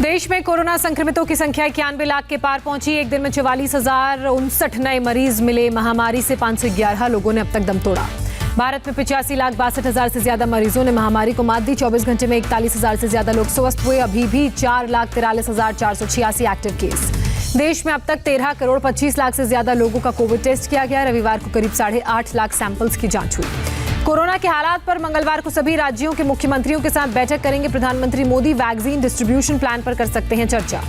देश में कोरोना संक्रमितों की संख्या 91 लाख के पार पहुंची। एक दिन में 44,059 नए मरीज मिले। महामारी से 511 लोगों ने अब तक दम तोड़ा। भारत में 85,62,000 से ज्यादा मरीजों ने महामारी को मात दी। 24 घंटे में 41,000 से ज्यादा लोग स्वस्थ हुए। अभी भी 4,43,486 एक्टिव केस। देश में अब तक 13 करोड़ 25 लाख से ज्यादा लोगों का कोविड टेस्ट किया गया। रविवार को करीब 8.5 लाख सैंपल्स की जांच हुई। कोरोना के हालात पर मंगलवार को सभी राज्यों के मुख्यमंत्रियों के साथ बैठक करेंगे प्रधानमंत्री मोदी। वैक्सीन डिस्ट्रीब्यूशन प्लान पर कर सकते हैं चर्चा।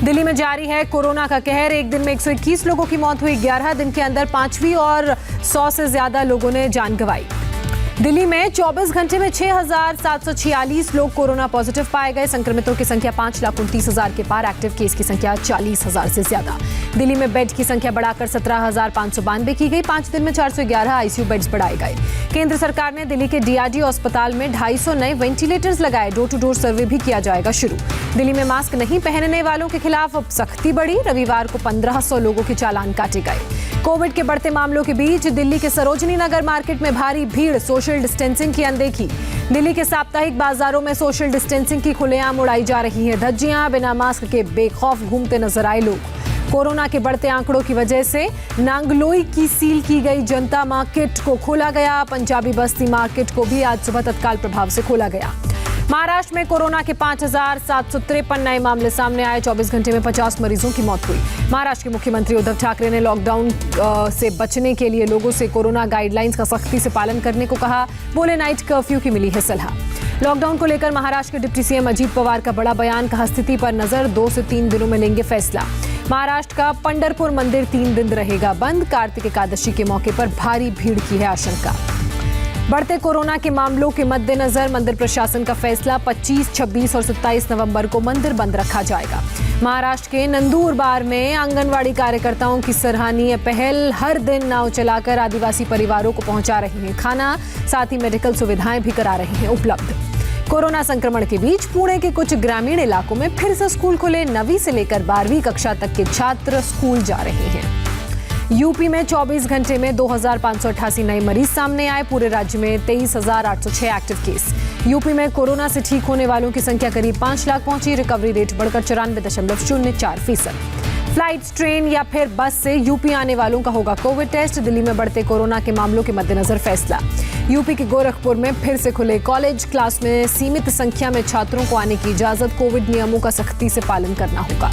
दिल्ली में जारी है कोरोना का कहर। एक दिन में 121 लोगों की मौत हुई। 11 दिन के अंदर 5वीं और 100 से ज्यादा लोगों ने जान गंवाई। दिल्ली में 24 घंटे में 6,746 लोग कोरोना पॉजिटिव पाए गए। संक्रमितों की संख्या 5,29,000 के पार। एक्टिव केस की संख्या 40,000 से ज्यादा। दिल्ली में बेड की संख्या बढ़ाकर 17,592 की गई। 5 दिन में 411 आईसीयू बेड्स बढ़ाए गए। केंद्र सरकार ने दिल्ली के डीआरडीओ अस्पताल में 250 नए वेंटिलेटर्स लगाए। डोर टू डोर सर्वे भी किया जाएगा शुरू। दिल्ली में मास्क नहीं पहनने वालों के खिलाफ अब सख्ती बढ़ी। रविवार को 1,500 लोगों के चालान काटे गए। कोविड के बढ़ते मामलों के बीच दिल्ली के सरोजनी नगर मार्केट में भारी भीड़। सोशल डिस्टेंसिंग की अनदेखी। दिल्ली के साप्ताहिक बाजारों में सोशल डिस्टेंसिंग की खुलेआम उड़ाई जा रही है धज्जियां। बिना मास्क के बेखौफ घूमते नजर आए लोग। कोरोना के बढ़ते आंकड़ों की वजह से नांगलोई की सील की गई जनता मार्केट को खोला गया। पंजाबी बस्ती मार्केट को भी आज सुबह तत्काल प्रभाव से खोला गया। महाराष्ट्र में कोरोना के 5,753 नए मामले सामने आए। 24 घंटे में 50 मरीजों की मौत हुई। महाराष्ट्र के मुख्यमंत्री उद्धव ठाकरे ने लॉकडाउन से बचने के लिए लोगों से कोरोना गाइडलाइंस का सख्ती से पालन करने को कहा। बोले नाइट कर्फ्यू की मिली है सलाह। लॉकडाउन को लेकर महाराष्ट्र के डिप्टी सीएम अजीत पवार का बड़ा बयान। कहा स्थिति पर नजर, 2 से 3 दिनों में लेंगे फैसला। महाराष्ट्र का पंढरपुर मंदिर 3 दिन रहेगा बंद। कार्तिक एकादशी के मौके पर भारी भीड़ की है आशंका। बढ़ते कोरोना के मामलों के मद्देनजर मंदिर प्रशासन का फैसला। 25, 26 और 27 नवंबर को मंदिर बंद रखा जाएगा। महाराष्ट्र के नंदुरबार में आंगनवाड़ी कार्यकर्ताओं की सराहनीय पहल। हर दिन नाव चलाकर आदिवासी परिवारों को पहुंचा रही हैं खाना। साथ ही मेडिकल सुविधाएं भी करा रही हैं उपलब्ध। कोरोना संक्रमण के बीच पुणे के कुछ ग्रामीण इलाकों में फिर से स्कूल खुले। 9वीं से लेकर 12वीं कक्षा तक के छात्र स्कूल जा रहे हैं। यूपी में 24 घंटे में 2,588 नए मरीज सामने आए। पूरे राज्य में 23,806 एक्टिव केस। यूपी में कोरोना से ठीक होने वालों की संख्या करीब 5 लाख पहुंची। रिकवरी रेट बढ़कर 94.04%। फ्लाइट, ट्रेन या फिर बस से यूपी आने वालों का होगा कोविड टेस्ट। दिल्ली में बढ़ते कोरोना के मामलों के मद्देनजर फैसला। यूपी के गोरखपुर में फिर से खुले कॉलेज। क्लास में सीमित संख्या में छात्रों को आने की इजाजत। कोविड नियमों का सख्ती से पालन करना होगा।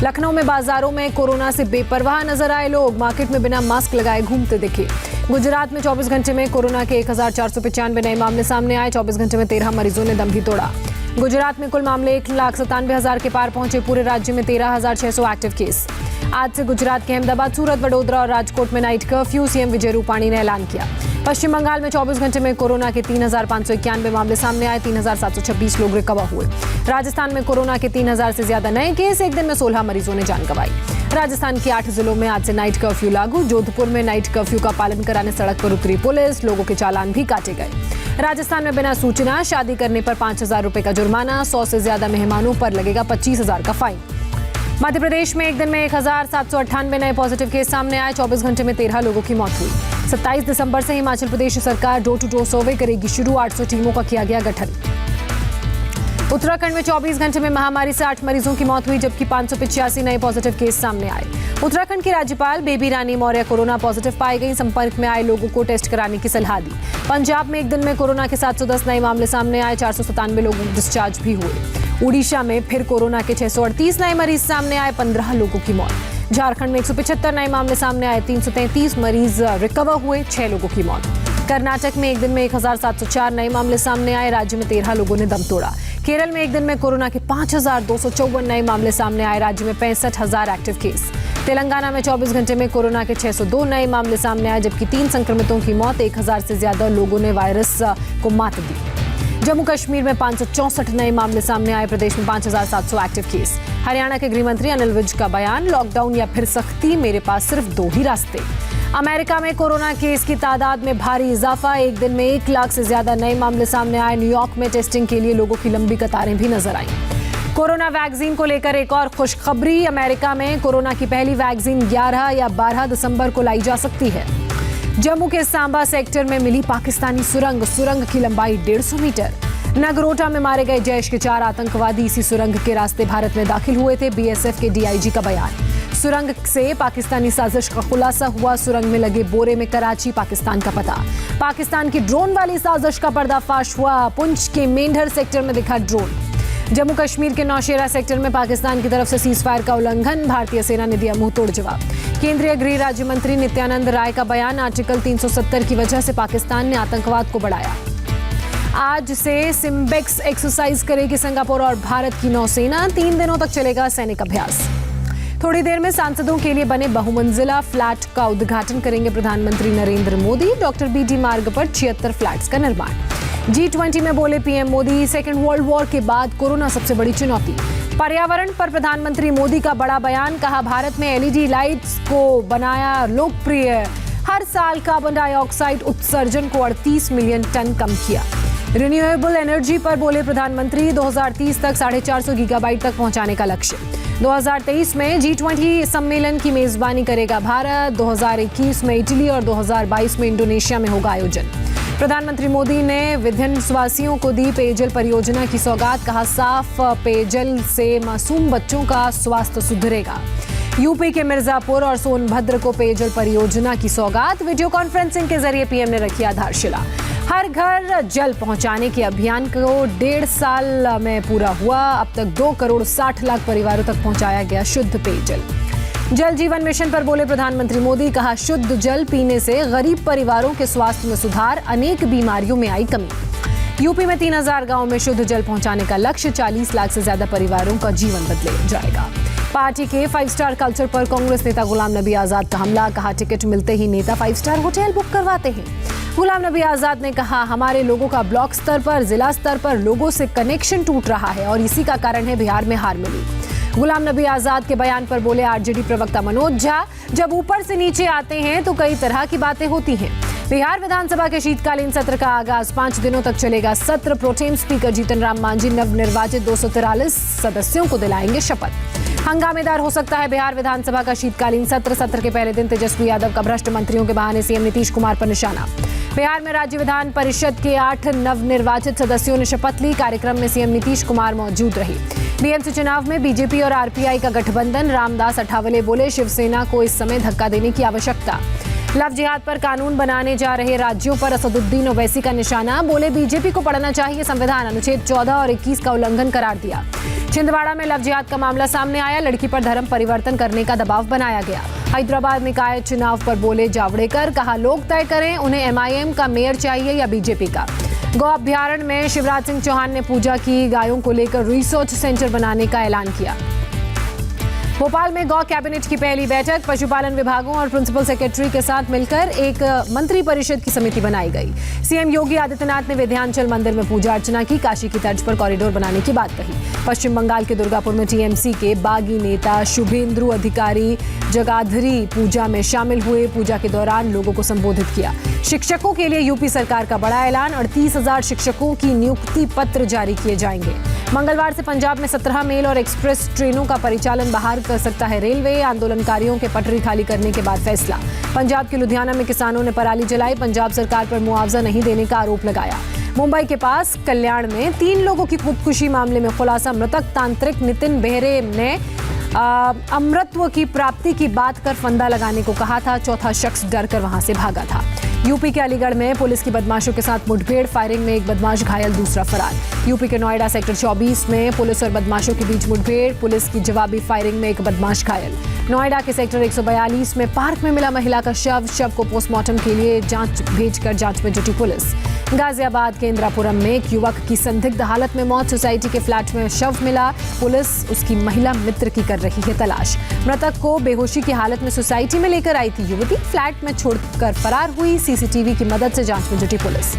लखनऊ में बाजारों में कोरोना से बेपरवाह नजर आए लोग। मार्केट में बिना मास्क लगाए घूमते दिखे। गुजरात में 24 घंटे में कोरोना के 1,495 नए मामले सामने आए। 24 घंटे में 13 मरीजों ने दम भी तोड़ा। गुजरात में कुल मामले 1,97,000 के पार पहुंचे। पूरे राज्य में 13,600 एक्टिव केस। आज से गुजरात के अहमदाबाद, सूरत, वडोदरा और राजकोट में night curfew. CM Vijay Rupani ने ऐलान किया। पश्चिम बंगाल में 24 घंटे में कोरोना के 3,591 मामले सामने आए। 3,726 लोग रिकवर हुए। राजस्थान में कोरोना के 3,000 से ज्यादा नए केस। एक दिन में 16 मरीजों ने जान गंवाई। राजस्थान के 8 जिलों में आज से नाइट कर्फ्यू लागू। जोधपुर में नाइट कर्फ्यू का पालन कराने सड़क पर उतरी पुलिस। लोगों के चालान भी काटे गए। राजस्थान में बिना सूचना शादी करने पर 5,000 रुपए का जुर्माना। 100 से ज्यादा मेहमानों पर लगेगा 25,000 का फाइन। मध्य प्रदेश में एक दिन में 1,798 नए पॉजिटिव केस सामने आए। 24 घंटे में 13 लोगों की मौत हुई। 27 दिसंबर से हिमाचल प्रदेश सरकार डोर टू डोर सर्वे करेगी शुरू। 800 टीमों का किया गया गठन। उत्तराखंड में 24 घंटे में महामारी से 8 मरीजों की मौत हुई, जबकि 585 नए पॉजिटिव केस सामने आए। उत्तराखंड की राज्यपाल बेबी रानी मौर्य कोरोना पॉजिटिव पाई गई। संपर्क में आए लोगों को टेस्ट कराने की सलाह दी। पंजाब में एक दिन में कोरोना के 710 नए मामले सामने आए। 497 लोग डिस्चार्ज भी हुए। उड़ीसा में फिर कोरोना के 638 नए मरीज सामने आए। 15 लोगों की मौत। झारखंड में 175 नए मामले सामने आए। 333 मरीज रिकवर हुए। 6 लोगों की मौत। कर्नाटक में एक दिन में 1,704 नए मामले सामने आए। राज्य में 13 लोगों ने दम तोड़ा। केरल में एक दिन में कोरोना के 5,254 नए मामले सामने आए। राज्य में 65,000 एक्टिव केस। तेलंगाना में 24 घंटे में कोरोना के 602 नए मामले सामने आए, जबकि 3 संक्रमितों की मौत। 1,000 से ज्यादा लोगों ने वायरस को मात दी। जम्मू कश्मीर में 564 नए मामले सामने आए। प्रदेश में 5,700 एक्टिव केस। हरियाणा के गृह मंत्री अनिल विज का बयान। लॉकडाउन या फिर सख्ती, मेरे पास सिर्फ 2 ही रास्ते। अमेरिका में कोरोना केस की तादाद में भारी इजाफा। एक दिन में 1 लाख से ज्यादा नए मामले सामने आए। न्यूयॉर्क में टेस्टिंग के लिए लोगों की लंबी कतारें भी नजर आईं। कोरोना वैक्सीन को लेकर एक और खुशखबरी। अमेरिका में कोरोना की पहली वैक्सीन 11 या 12 दिसंबर को लाई जा सकती है। जम्मू के सांबा सेक्टर में मिली पाकिस्तानी सुरंग की लंबाई 150 मीटर। नगरोटा में मारे गए जैश के 4 आतंकवादी इसी सुरंग के रास्ते भारत में दाखिल हुए थे। बीएसएफ के डीआईजी का बयान। सुरंग से पाकिस्तानी साजिश का खुलासा हुआ। सुरंग में लगे बोरे में कराची पाकिस्तान का पता। पाकिस्तान की ड्रोन वाली साजिश का पर्दाफाश हुआ। पुंछ के मेंढर सेक्टर में दिखा ड्रोन। जम्मू कश्मीर के नौशेरा सेक्टर में पाकिस्तान की तरफ से सीजफायर का उल्लंघन। भारतीय सेना ने दिया मुंहतोड़ जवाब। केंद्रीय गृह राज्य मंत्री नित्यानंद राय का बयान। आर्टिकल 370 की वजह से पाकिस्तान ने आतंकवाद को बढ़ाया। आज से सिम्बेक्स एक्सरसाइज करेगी सिंगापुर और भारत की नौसेना। 3 दिनों तक चलेगा सैनिक अभ्यास। थोड़ी देर में सांसदों के लिए बने बहुमंजिला फ्लैट का उद्घाटन करेंगे प्रधानमंत्री नरेंद्र मोदी। डॉक्टर बीटी मार्ग पर 76 फ्लैट्स का निर्माण। G20 में बोले PM Modi, second world war के बाद कोरोना सबसे बड़ी चुनौती। पर्यावरण पर प्रधानमंत्री मोदी का बड़ा बयान। कहा, भारत में एलईडी लाइट्स को बनाया लोकप्रिय। हर साल कार्बन डाइऑक्साइड उत्सर्जन को 38 मिलियन टन कम किया। रिन्यूएबल एनर्जी पर बोले प्रधानमंत्री, 2030 तक 450 गीगाबाइट तक पहुंचाने का लक्ष्य। 2023 में G20 सम्मेलन की मेजबानी करेगा भारत। 2021 में इटली और 2022 में इंडोनेशिया में होगा आयोजन। प्रधानमंत्री मोदी ने विंध्यवासियों को दी पेयजल परियोजना की सौगात। कहा, साफ पेयजल से मासूम बच्चों का स्वास्थ्य सुधरेगा। यूपी के मिर्जापुर और सोनभद्र को पेयजल परियोजना की सौगात। वीडियो कॉन्फ्रेंसिंग के जरिए पीएम ने रखी आधारशिला। हर घर जल पहुंचाने के अभियान को 1.5 साल में पूरा हुआ। अब तक 2 करोड़ 60 लाख परिवारों तक पहुंचाया गया शुद्ध पेयजल। जल जीवन मिशन पर बोले प्रधानमंत्री मोदी। कहा, शुद्ध जल पीने से गरीब परिवारों के स्वास्थ्य में सुधार, अनेक बीमारियों में आई कमी। यूपी में 3000 गांवों में शुद्ध जल पहुंचाने का लक्ष्य। 40 लाख से ज्यादा परिवारों का जीवन बदले जाएगा। पार्टी के 5 स्टार कल्चर पर कांग्रेस नेता गुलाम नबी आजाद का हमला। कहा, टिकट मिलते ही नेता 5 स्टार होटल बुक करवाते हैं। गुलाम नबी आजाद ने कहा, हमारे लोगों का ब्लॉक स्तर पर, जिला स्तर पर लोगों से कनेक्शन टूट रहा है और इसी का कारण है बिहार में हार मिली। गुलाम नबी आजाद के बयान पर बोले आरजेडी प्रवक्ता मनोज झा, जब ऊपर से नीचे आते हैं तो कई तरह की बातें होती हैं। बिहार विधानसभा के शीतकालीन सत्र का आगाज। 5 दिनों तक चलेगा सत्र। प्रोटेम स्पीकर जीतन राम मांझी नवनिर्वाचित 243 सदस्यों को दिलाएंगे शपथ। हंगामेदार हो सकता है बिहार विधानसभा का शीतकालीन सत्र। सत्र के पहले दिन तेजस्वी यादव का भ्रष्ट मंत्रियों के बहाने सीएम नीतीश कुमार पर निशाना। बिहार में राज्य विधान परिषद के 8 नवनिर्वाचित सदस्यों ने शपथ ली। कार्यक्रम में सीएम नीतीश कुमार मौजूद रहे। बीएमसी चुनाव में बीजेपी और आरपीआई का गठबंधन। रामदास अठावले बोले, शिवसेना को इस समय धक्का देने की आवश्यकता। लव जिहाद पर कानून बनाने जा रहे राज्यों पर असदुद्दीन ओवैसी का निशाना। बोले, बीजेपी को पढ़ना चाहिए संविधान। अनुच्छेद 14 और 21 का उल्लंघन करार दिया। छिंदवाड़ा में लव जिहाद का मामला सामने आया। लड़की पर धर्म परिवर्तन करने का दबाव बनाया गया। हैदराबाद निकाय चुनाव पर बोले जावड़ेकर। कहा, लोग तय करें उन्हें एमआईएम का मेयर चाहिए या बीजेपी का। गौ अभ्यारण्य में शिवराज सिंह चौहान ने पूजा की। गायों को लेकर रिसर्च सेंटर बनाने का ऐलान किया। भोपाल में गौ कैबिनेट की पहली बैठक। पशुपालन विभागों और प्रिंसिपल सेक्रेटरी के साथ मिलकर एक मंत्री परिषद की समिति बनाई गई। सीएम योगी आदित्यनाथ ने विंध्याचल मंदिर में पूजा अर्चना की। काशी की तर्ज पर कॉरिडोर बनाने की बात कही। पश्चिम बंगाल के दुर्गापुर में टीएमसी के बागी नेता शुभेंदु अधिकारी जगाधरी पूजा में शामिल हुए। पूजा के दौरान लोगों को संबोधित किया। शिक्षकों के लिए यूपी सरकार का बड़ा ऐलान। 38,000 शिक्षकों की नियुक्ति पत्र जारी किए जाएंगे। मंगलवार से पंजाब में 17 मेल और एक्सप्रेस ट्रेनों का परिचालन बाहर कर सकता है रेलवे। आंदोलनकारियों के पटरी खाली करने के बाद फैसला। पंजाब के लुधियाना में किसानों ने पराली जलाई। पंजाब सरकार पर मुआवजा नहीं देने का आरोप लगाया। मुंबई के पास कल्याण में 3 लोगों की खुदकुशी मामले में खुलासा। मृतक तांत्रिक नितिन बेहरे ने अमरत्व की प्राप्ति की बात कर फंदा लगाने को कहा था। चौथा शख्स डर कर वहां से भागा था। यूपी के अलीगढ़ में पुलिस की बदमाशों के साथ मुठभेड़। फायरिंग में एक बदमाश घायल, दूसरा फरार। यूपी के नोएडा सेक्टर 24 में पुलिस और बदमाशों के बीच मुठभेड़। पुलिस की जवाबी फायरिंग में एक बदमाश घायल। नोएडा के सेक्टर 142 में पार्क में मिला महिला का शव को पोस्टमार्टम के लिए भेजकर जांच में जुटी पुलिस। गाजियाबाद के इंद्रापुरम में एक युवक की संदिग्ध हालत में मौत। सोसाइटी के फ्लैट में शव मिला। पुलिस उसकी महिला मित्र की कर रही है तलाश। मृतक को बेहोशी की हालत में सोसाइटी में लेकर आई थी युवती। फ्लैट में छोड़कर फरार हुई। सीसीटीवी की मदद से जांच में जुटी पुलिस।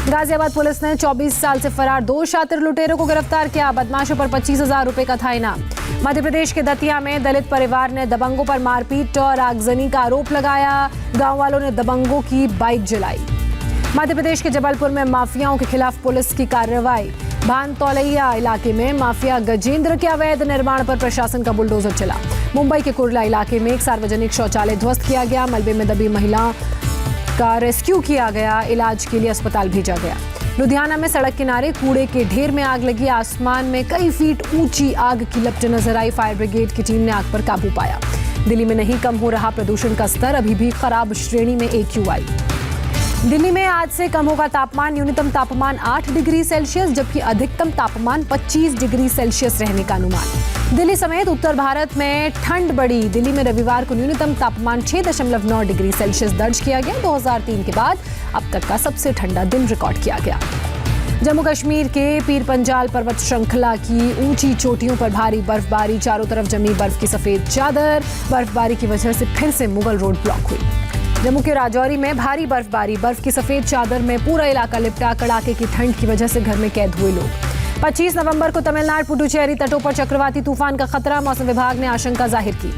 गाजियाबाद पुलिस ने 24 साल से फरार 2 शातिर लुटेरों को गिरफ्तार किया। बदमाशों पर 25,000 रुपए का था इनाम। मध्य प्रदेश के दतिया में दलित परिवार ने दबंगों पर मारपीट और आगजनी का आरोप लगाया। गांव वालों ने दबंगों की बाइक जलाई। मध्य प्रदेश के जबलपुर में माफियाओं के खिलाफ पुलिस की कार्रवाई। भानतौलैया इलाके में माफिया गजेंद्र के अवैध निर्माण पर प्रशासन का बुलडोजर चला। मुंबई के कुर्ला इलाके में एक सार्वजनिक शौचालय ध्वस्त किया गया। मलबे में दबी महिला का रेस्क्यू किया गया। इलाज के लिए अस्पताल भेजा गया। लुधियाना में सड़क किनारे कूड़े के ढेर में आग लगी। आसमान में कई फीट ऊंची आग की लपटें नजर आई। फायर ब्रिगेड की टीम ने आग पर काबू पाया। दिल्ली में नहीं कम हो रहा प्रदूषण का स्तर, अभी भी खराब श्रेणी में AQI। दिल्ली में आज से कम होगा तापमान। न्यूनतम तापमान 8 डिग्री सेल्सियस जबकि अधिकतम तापमान 25 डिग्री सेल्सियस रहने का अनुमान। दिल्ली समेत उत्तर भारत में ठंड बढ़ी। दिल्ली में रविवार को न्यूनतम तापमान 6.9 डिग्री सेल्सियस दर्ज किया गया। 2003 के बाद अब तक का सबसे ठंडा दिन रिकॉर्ड किया गया। जम्मू कश्मीर के पीर पंजाल पर्वत श्रृंखला की ऊंची चोटियों पर भारी बर्फबारी। चारों तरफ जमी बर्फ की सफेद चादर। बर्फबारी की वजह से फिर से मुगल रोड ब्लॉक हुई। जम्मू के राजौरी में भारी बर्फबारी। बर्फ की सफेद चादर में पूरा इलाका लिपटा। कड़ाके की ठंड की वजह से घर में कैद हुए लोग। 25 नवंबर को तमिलनाडु पुडुचेरी तटों पर चक्रवाती तूफान का खतरा। मौसम विभाग ने आशंका जाहिर की।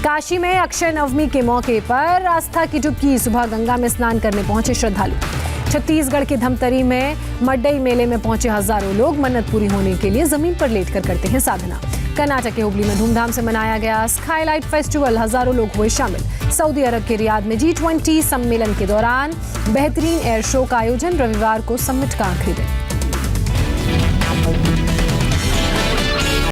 काशी में अक्षय नवमी के मौके पर आस्था की डुबकी। सुबह गंगा में स्नान करने पहुंचे श्रद्धालु। छत्तीसगढ़ के धमतरी में मड्डई मेले में पहुंचे हजारों लोग। मन्नत पूरी होने के लिए जमीन पर लेटकर करते हैं साधना। कर्नाटक के हुबली में धूमधाम से मनाया गया स्काईलाइट फेस्टिवल। हजारों लोग हुए शामिल। सऊदी अरब के रियाद में G20 सम्मेलन के दौरान बेहतरीन एयर शो का आयोजन। रविवार को समिट का आखिरी दिन।